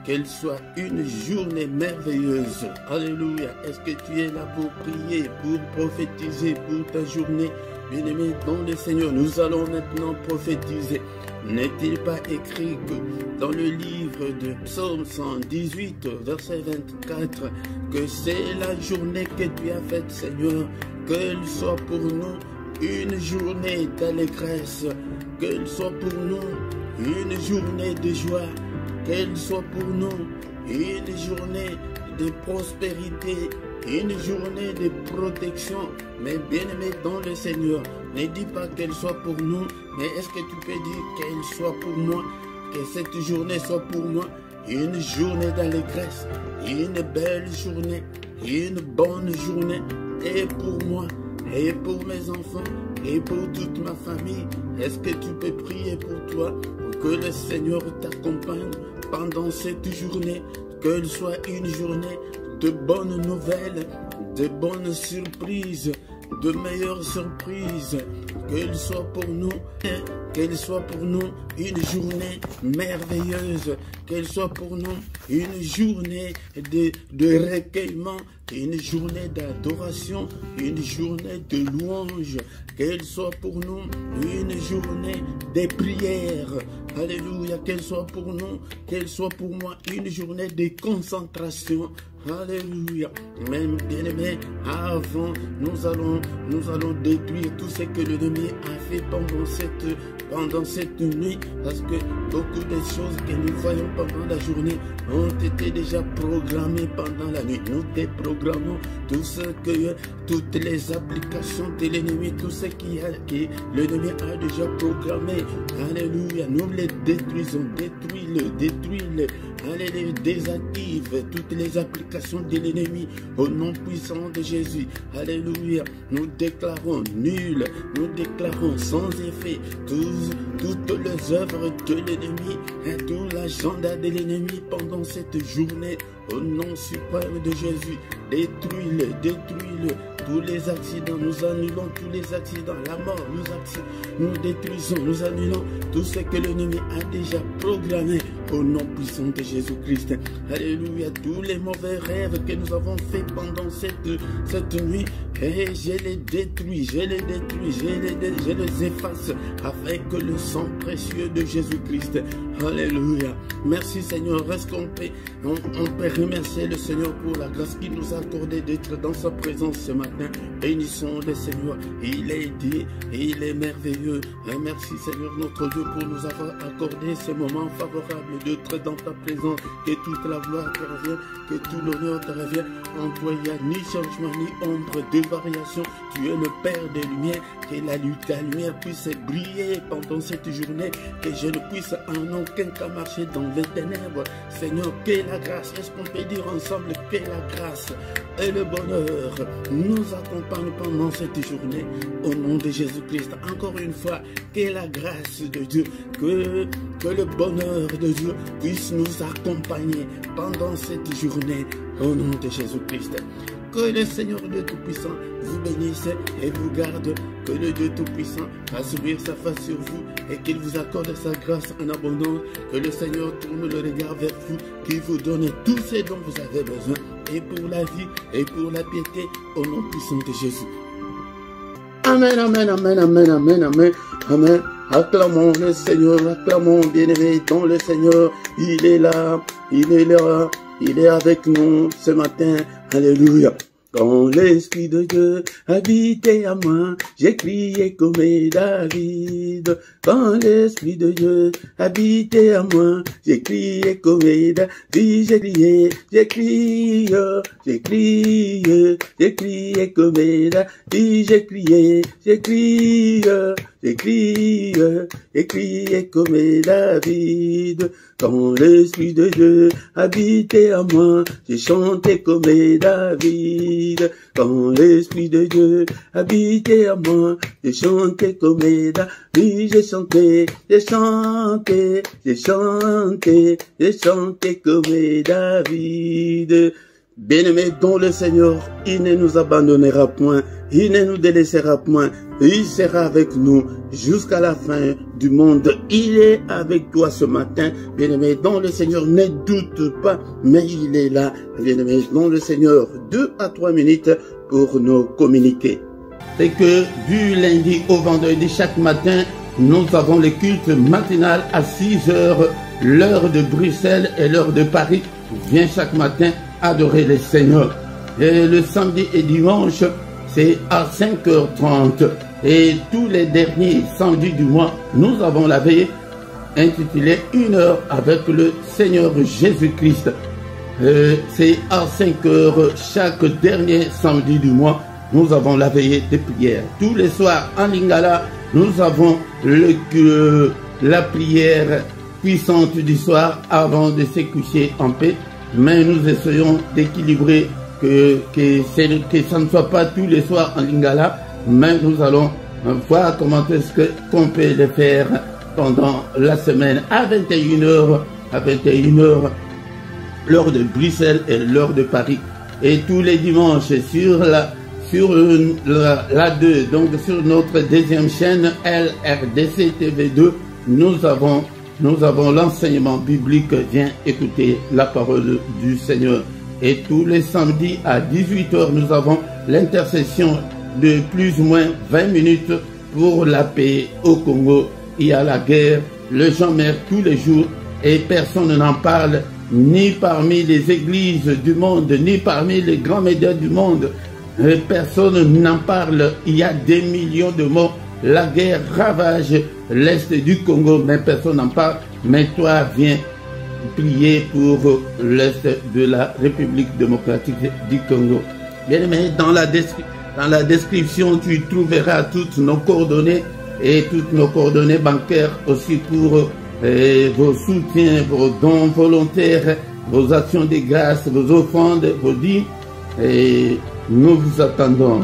qu'elle soit une journée merveilleuse. Alléluia. Est-ce que tu es là pour prier, pour prophétiser pour ta journée? bien-aimés dans le Seigneur, nous allons maintenant prophétiser. N'est-il pas écrit que dans le livre de Psaume 118, verset 24, que c'est la journée que tu as faite, Seigneur, qu'elle soit pour nous une journée d'allégresse, qu'elle soit pour nous une journée de joie, qu'elle soit pour nous une journée de prospérité, une journée de protection. Mais bien-aimé dans le Seigneur, ne dis pas qu'elle soit pour nous, mais est-ce que tu peux dire qu'elle soit pour moi, que cette journée soit pour moi une journée d'allégresse, une belle journée, une bonne journée, et pour moi, et pour mes enfants, et pour toute ma famille. Est-ce que tu peux prier pour toi, pour que le Seigneur t'accompagne pendant cette journée, qu'elle soit une journée de bonnes nouvelles, de bonnes surprises, de meilleures surprises, qu'elle soit pour nous, une journée merveilleuse, qu'elle soit pour nous une journée de recueillement, une journée d'adoration, une journée de louange, qu'elle soit pour nous une journée de prière. Alléluia, qu'elle soit pour nous, qu'elle soit pour moi une journée de concentration. Alléluia. Même bien-aimé, avant, nous allons détruire tout ce que l'ennemi a fait pendant cette nuit, parce que beaucoup de choses que nous voyons pendant la journée ont été déjà programmées pendant la nuit. Nous déprogrammons toutes les applications de l'ennemi, tout ce que l'ennemi a déjà programmé. Alléluia. Nous les détruisons, détruis-le. Allez, désactive toutes les applications de l'ennemi au nom puissant de Jésus. Alléluia. Nous déclarons nul, nous déclarons sans effet toutes les œuvres de l'ennemi et tout l'agenda de l'ennemi pendant cette journée. Au nom suprême de Jésus, détruis-le. Tous les accidents, nous annulons tous les accidents, la mort, nous détruisons, nous annulons tout ce que l'ennemi a déjà programmé au nom puissant de Jésus-Christ. Alléluia, tous les mauvais rêves que nous avons faits pendant cette nuit, et je les détruis, je les efface avec le sang précieux de Jésus-Christ. Alléluia. Merci Seigneur. Est-ce qu'on peut remercier le Seigneur pour la grâce qu'il nous a accordée d'être dans sa présence ce matin. Bénissons le Seigneur. Il est dit et il est merveilleux. Et merci Seigneur notre Dieu pour nous avoir accordé ce moment favorable d'être dans ta présence. Que toute la gloire te revienne, que tout l'honneur te revienne. En toi il n'y a ni changement ni ombre de variation. Tu es le Père des lumières. Que ta lumière puisse briller pendant cette journée. Que je ne puisse en aucun cas marcher dans les ténèbres. Seigneur, que la grâce, est-ce qu'on peut dire ensemble que la grâce et le bonheur nous accompagnent pendant cette journée au nom de Jésus-Christ. Encore une fois, que la grâce de Dieu, que le bonheur de Dieu puisse nous accompagner pendant cette journée au nom de Jésus-Christ. Que le Seigneur Dieu Tout-Puissant vous bénisse et vous garde. Que le Dieu Tout-Puissant fasse ouvrir sa face sur vous et qu'il vous accorde sa grâce en abondance. Que le Seigneur tourne le regard vers vous, qu'il vous donne tout ce dont vous avez besoin, et pour la vie et pour la piété, au nom puissant de Jésus. Amen, amen, amen, amen, amen, amen, amen. Acclamons le Seigneur, acclamons bien-aimé dans le Seigneur. Il est là, il est là, il est avec nous ce matin. Alléluia. Quand l'Esprit de Dieu habitait à moi, j'ai crié comme David. Quand l'Esprit de Dieu habitait à moi, j'ai crié comme David. J'ai crié comme David. J'ai crié comme David. Quand l'Esprit de Dieu habitait à moi, j'ai chanté comme David. Quand l'Esprit de Dieu habitait à moi, j'ai chanté comme David. J'ai chanté comme David. Bien-aimés dans le Seigneur, il ne nous abandonnera point, il ne nous délaissera point, il sera avec nous jusqu'à la fin du monde. Il est avec toi ce matin, bien-aimé dans le Seigneur, ne doute pas, mais il est là, bien-aimé dans le Seigneur. 2 à 3 minutes pour nous communiquer. c'est que du lundi au vendredi, chaque matin, nous avons le culte matinal à 6 heures, l'heure de Bruxelles et l'heure de Paris. Viens chaque matin adorer le Seigneur. Et le samedi et dimanche, c'est à 5h30. Et tous les derniers samedis du mois, nous avons la veillée intitulée 1 heure avec le Seigneur Jésus-Christ. C'est à 5h chaque dernier samedi du mois. Nous avons la veillée de prière. Tous les soirs en Lingala, nous avons la prière puissante du soir avant de se coucher en paix. Mais nous essayons d'équilibrer que ça ne soit pas tous les soirs en Lingala. Mais nous allons voir comment est-ce qu'on peut le faire pendant la semaine à 21h, l'heure de Bruxelles et l'heure de Paris. Et tous les dimanches sur la 2, donc sur notre deuxième chaîne LRDC TV2, nous avons l'enseignement biblique. Viens écouter la parole du Seigneur. Et tous les samedis à 18h, nous avons l'intercession de plus ou moins 20 minutes pour la paix au Congo. Il y a la guerre, le gens meurent tous les jours et personne n'en parle, ni parmi les églises du monde, ni parmi les grands médias du monde. Personne n'en parle. Il y a des millions de morts. La guerre ravage l'est du Congo, mais personne n'en parle. Mais toi, viens prier pour l'est de la République démocratique du Congo. Bien aimé, dans la description, tu trouveras toutes nos coordonnées et toutes nos coordonnées bancaires aussi pour vos soutiens, vos dons volontaires, vos actions de grâce, vos offrandes, vos dîmes. Et nous vous attendons.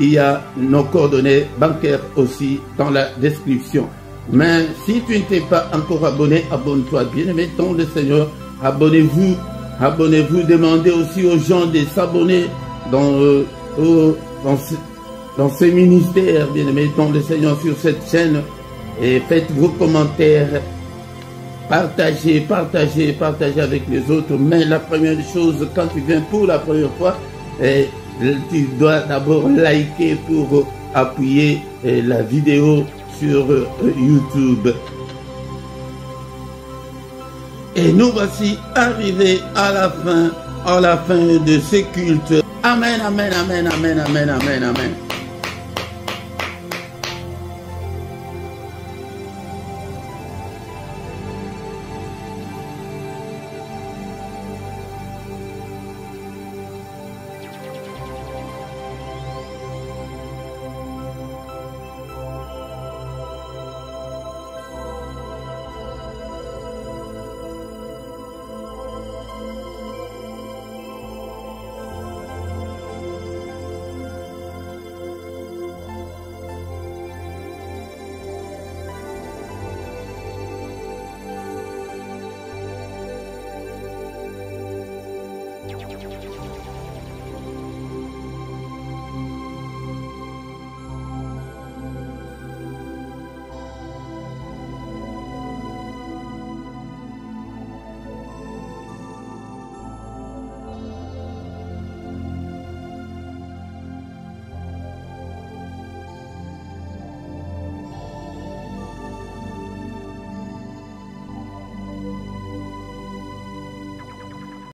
Il y a nos coordonnées bancaires aussi dans la description. Mais si tu ne t'es pas encore abonné, abonne-toi. Bien-aimé dans le Seigneur, abonnez-vous. Abonnez-vous. Demandez aussi aux gens de s'abonner dans ces ministères, bien-aimé dans le Seigneur, sur cette chaîne. Et faites vos commentaires. Partagez avec les autres. Mais la première chose, quand tu viens pour la première fois, tu dois d'abord liker pour appuyer la vidéo sur YouTube. Et nous voici arrivés à la fin de ce culte. Amen, amen, amen, amen, amen, amen, amen.